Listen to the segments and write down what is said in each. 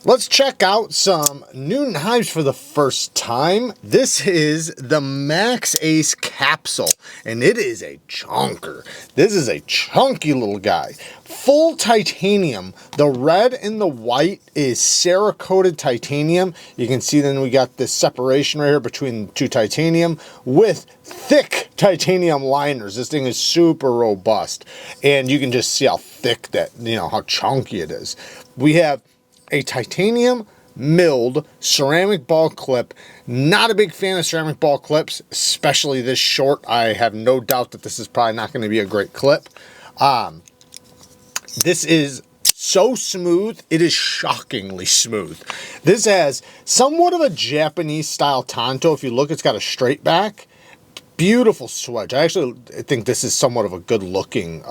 Let's check out some new knives for the first time. This is the Ace Capsule, and it is a chunker. This is a chunky little guy. Full titanium. The red and the white is Cerakoted titanium. You can see then we got this separation right here between two titanium with thick titanium liners. This thing is super robust, and you can just see how thick that, how chunky it is. We have a titanium milled ceramic ball clip. Not a big fan of ceramic ball clips, especially this short. I have no doubt that this is probably not going to be a great clip. This is so smooth, it is shockingly smooth. This has somewhat of a Japanese style tanto. If you look, it's got a straight back. Beautiful swedge. I actually think this is somewhat of a good looking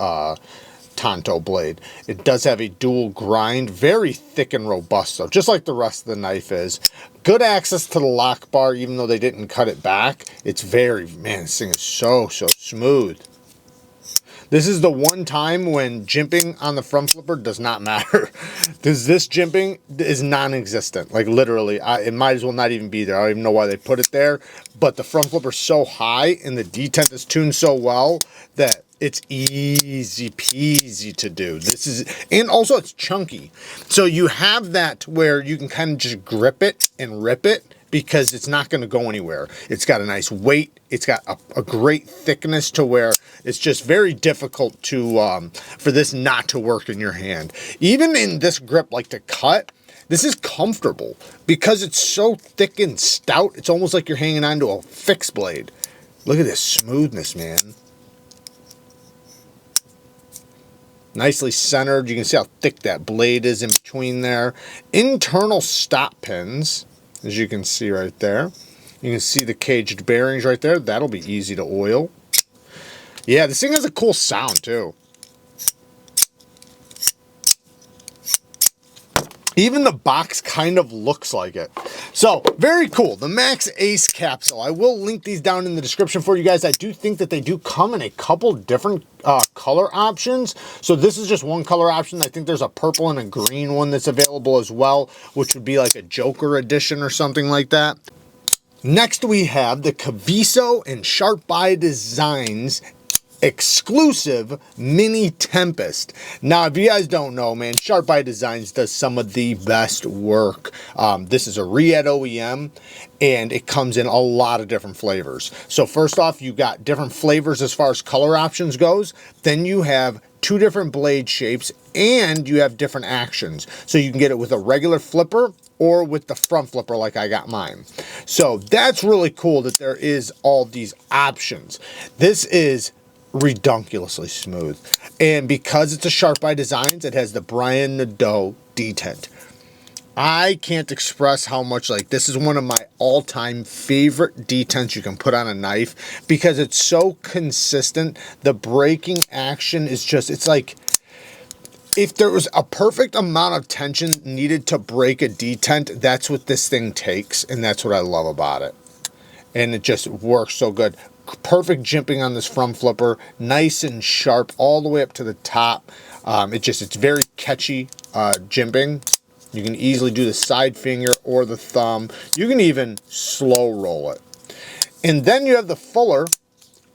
tanto blade. It does have a dual grind, very thick and robust though, just like the rest of the knife is. Good access to the lock bar, even though they didn't cut it back. It's very, man, this thing is so smooth. This is the one time when jimping on the front flipper does not matter. Because this jimping is non-existent. Like literally, it might as well not even be there. I don't even know why they put it there. But the front flipper's so high and the detent is tuned so well that it's easy peasy to do. This is, and also it's chunky. So you have that where you can kind of just grip it and rip it because it's not going to go anywhere. It's got a nice weight. It's got a great thickness to where it's just very difficult to for this not to work in your hand. Even in this grip, like to cut, this is comfortable because it's so thick and stout. It's almost like you're hanging onto a fixed blade. Look at this smoothness, man. Nicely centered. You can see how thick that blade is in between there. Internal stop pins, as you can see right there. You can see the caged bearings right there. That'll be easy to oil. Yeah, this thing has a cool sound too. Even the box kind of looks like it. So, very cool. The Ace Capsule. I will link these down in the description for you guys. I do think that they do come in a couple different color options. So this is just one color option. I think there's a purple and a green one that's available as well, which would be like a Joker edition or something like that. Next we have the KAVISO and Sharpy Designs exclusive mini Tempest. Now, if you guys don't know, man, Sharpy Designs does some of the best work. This is a Riyadh OEM, and it comes in a lot of different flavors. So first off, you got different flavors as far as color options goes. Then you have two different blade shapes, and you have different actions. So you can get it with a regular flipper or with the front flipper like I got mine. So that's really cool that there is all these options. This is redonkulously smooth, and because it's a Sharpy Designs, it has the Brian Nadeau detent. I can't express how much, like, this is one of my all-time favorite detents you can put on a knife because it's so consistent. The breaking action is just, it's like if there was a perfect amount of tension needed to break a detent, that's what this thing takes, and that's what I love about it. And it just works so good. Perfect jimping on this front flipper, nice and sharp all the way up to the top. It's very catchy jimping. You can easily do the side finger or the thumb. You can even slow roll it. And then you have the fuller,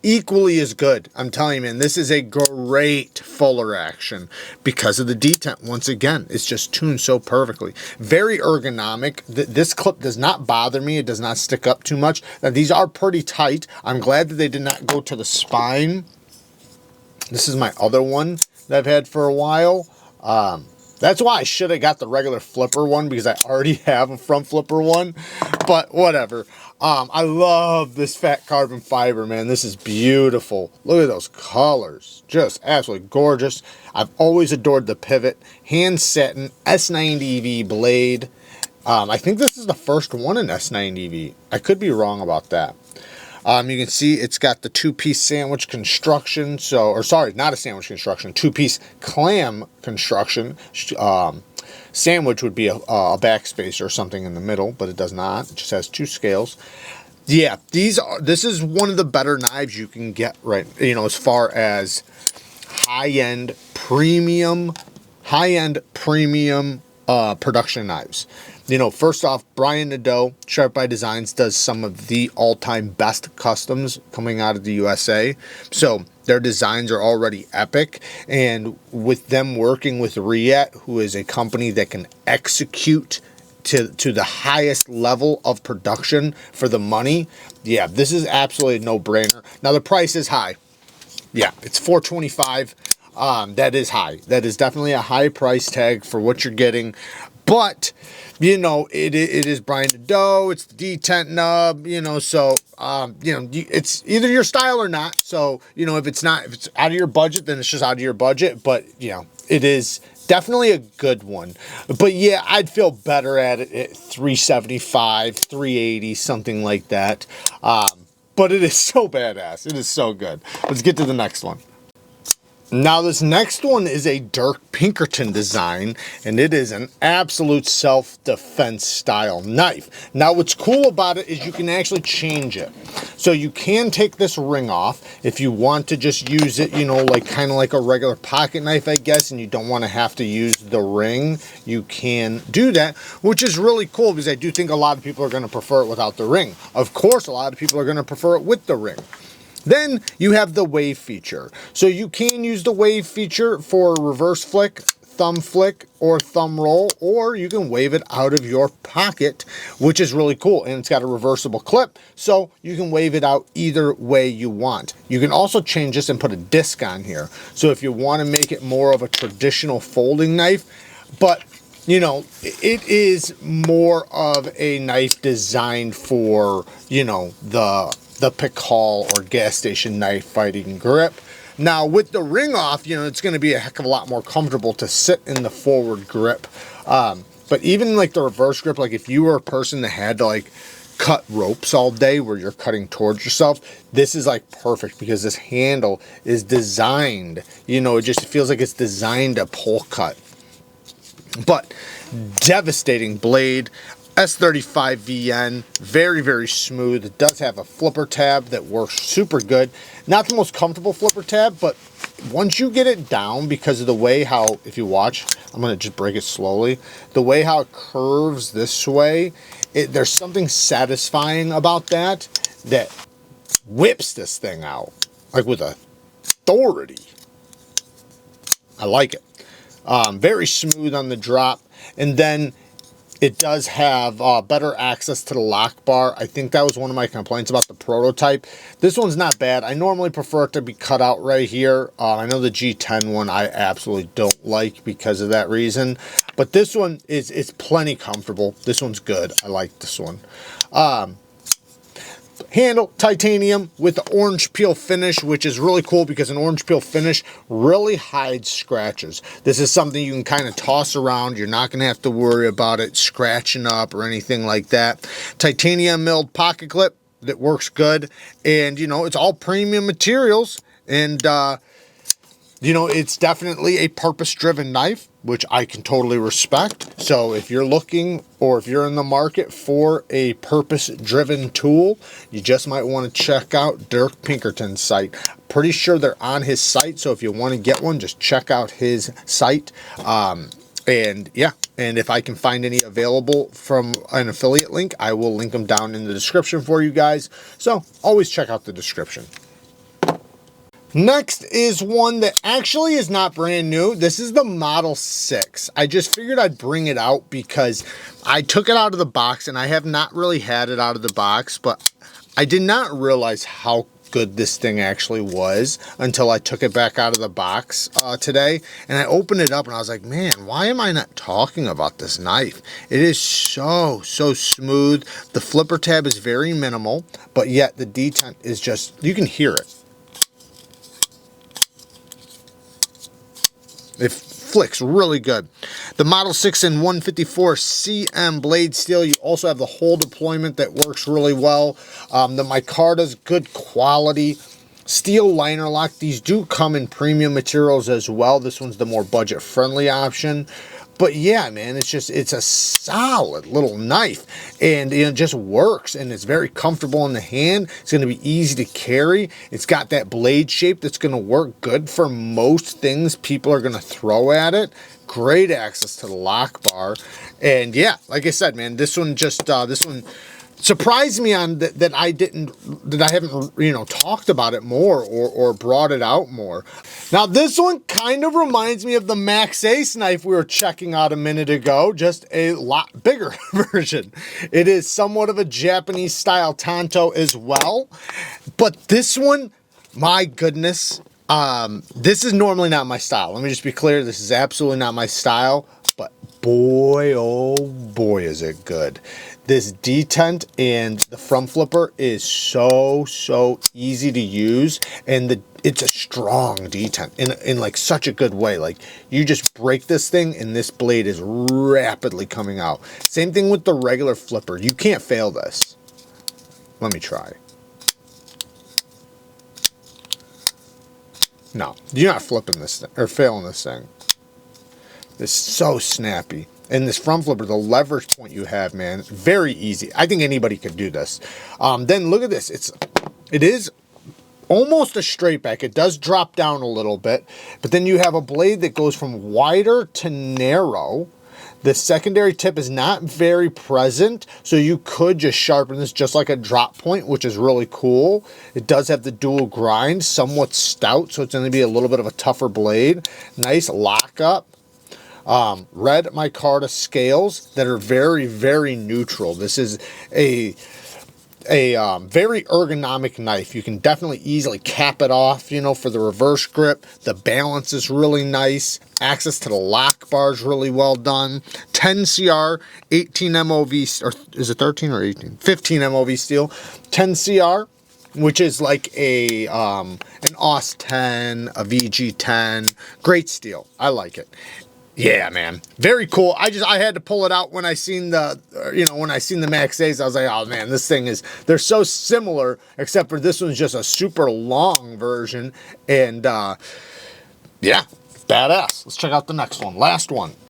equally as good. I'm telling you, man, this is a great fuller action because of the detent. Once again, it's just tuned so perfectly. Very ergonomic. This clip does not bother me. It does not stick up too much. Now, these are pretty tight. I'm glad that they did not go to the spine. This is my other one that I've had for a while. That's why I should have got the regular flipper one because I already have a front flipper one, but whatever. I love this fat carbon fiber, man. This is beautiful. Look at those colors. Just absolutely gorgeous. I've always adored the pivot. Hand satin S90V blade. I think this is the first one in S90V. I could be wrong about that. You can see it's got the two-piece sandwich construction. So, or sorry, not a sandwich construction, two-piece clam construction. Sandwich would be a backspacer or something in the middle, but it does not. It just has two scales. Yeah, this is one of the better knives you can get, right? You know, as far as high-end premium production knives. You know, first off, Brian Nadeau, Sharp by Designs, does some of the all-time best customs coming out of the USA. So their designs are already epic. And with them working with Riet, who is a company that can execute to the highest level of production for the money, yeah, this is absolutely a no-brainer. Now, the price is high. Yeah, it's $425. That is high. That is definitely a high price tag for what you're getting. But, you know, it is Brian Nadeau, it's the detent nub, you know, so, you know, it's either your style or not. So, you know, if it's out of your budget, then it's just out of your budget. But, you know, it is definitely a good one. But yeah, I'd feel better at it at $375, $380, something like that. But it is so badass. It is so good. Let's get to the next one. Now, this next one is a DIRK Pinkerton design, and it is an absolute self-defense style knife. Now, what's cool about it is you can actually change it. So you can take this ring off if you want to just use it, you know, like kind of like a regular pocket knife, I guess, and you don't want to have to use the ring. You can do that, which is really cool because I do think a lot of people are going to prefer it without the ring. Of course, a lot of people are going to prefer it with the ring. Then you have the wave feature. So you can use the wave feature for reverse flick, thumb flick, or thumb roll, or you can wave it out of your pocket, which is really cool. And it's got a reversible clip, so you can wave it out either way you want. You can also change this and put a disc on here. So if you want to make it more of a traditional folding knife, but you know, it is more of a knife designed for, you know, the pick haul or gas station knife fighting grip. Now with the ring off, you know, it's going to be a heck of a lot more comfortable to sit in the forward grip. But even like the reverse grip, like if you were a person that had to like cut ropes all day where you're cutting towards yourself, this is like perfect because this handle is designed, you know, it just feels like it's designed to pull cut. But devastating blade. S35VN, very, very smooth. It does have a flipper tab that works super good. Not the most comfortable flipper tab, but once you get it down, because of the way how, if you watch, I'm going to just break it slowly, the way how it curves this way, there's something satisfying about that whips this thing out, like with authority. I like it. Very smooth on the drop. And then it does have better access to the lock bar. I think that was one of my complaints about the prototype. This one's not bad. I normally prefer it to be cut out right here. I know the G10 one I absolutely don't like because of that reason. But this one is plenty comfortable. This one's good. I like this one. Handle, titanium with the orange peel finish, which is really cool because an orange peel finish really hides scratches. This is something you can kind of toss around. You're not going to have to worry about it scratching up or anything like that. Titanium milled pocket clip that works good. And, you know, it's all premium materials. And, you know, it's definitely a purpose-driven knife, which I can totally respect. So if you're looking or if you're in the market for a purpose-driven tool, you just might want to check out DIRK Pinkerton's site. Pretty sure they're on his site, so if you want to get one, just check out his site. And yeah, and if I can find any available from an affiliate link, I will link them down in the description for you guys. So always check out the description. Next is one that actually is not brand new. This is the Model 6. I just figured I'd bring it out because I took it out of the box and I have not really had it out of the box, but I did not realize how good this thing actually was until I took it back out of the box today. And I opened it up and I was like, man, why am I not talking about this knife? It is so smooth. The flipper tab is very minimal, but yet the detent is just, you can hear it. It flicks really good. The Model 6 in 154 CM blade steel. You also have the hole deployment that works really well. The micarta's good quality. Steel liner lock. These do come in premium materials as well. This one's the more budget friendly option. But yeah, man, it's a solid little knife, and it just works, and it's very comfortable in the hand. It's going to be easy to carry. It's got that blade shape that's going to work good for most things people are going to throw at it. great access to the lock bar. And yeah, like I said, man, this one just, this one surprised me on that I haven't, you know, talked about it more or brought it out more. Now this one kind of reminds me of the MAXACE knife we were checking out a minute ago, just a lot bigger version. It is somewhat of a Japanese style tanto as well, but this one, my goodness, this is normally not my style. Let me just be clear, this is absolutely not my style, but boy, oh boy, is it good. This detent and the front flipper is so easy to use, and it's a strong detent in like such a good way. Like, you just break this thing and this blade is rapidly coming out. Same thing with the regular flipper. You can't fail this. Let me try. No, you're not flipping this thing or failing this thing. It's so snappy. And this front flipper, the leverage point you have, man, very easy. I think anybody could do this. Then look at this. It is almost a straight back. It does drop down a little bit, but then you have a blade that goes from wider to narrow. The secondary tip is not very present, so you could just sharpen this just like a drop point, which is really cool. It does have the dual grind, somewhat stout, so it's going to be a little bit of a tougher blade. Nice lockup. Red micarta scales that are very neutral. This is a very ergonomic knife. You can definitely easily cap it off, you know, for the reverse grip. The balance is really nice. Access to the lock bar is really well done. 10 CR, 18 MOV, or is it 13 or 18? 15 MOV steel. 10 CR, which is like a an AUS 10, a VG 10. Great steel. I like it. Yeah, man, very cool. I had to pull it out when I seen the, you know, when I seen the MAXACE. I was like, oh man, this thing is, they're so similar, except for this one's just a super long version. And yeah, badass. Let's check out the next one. Last one.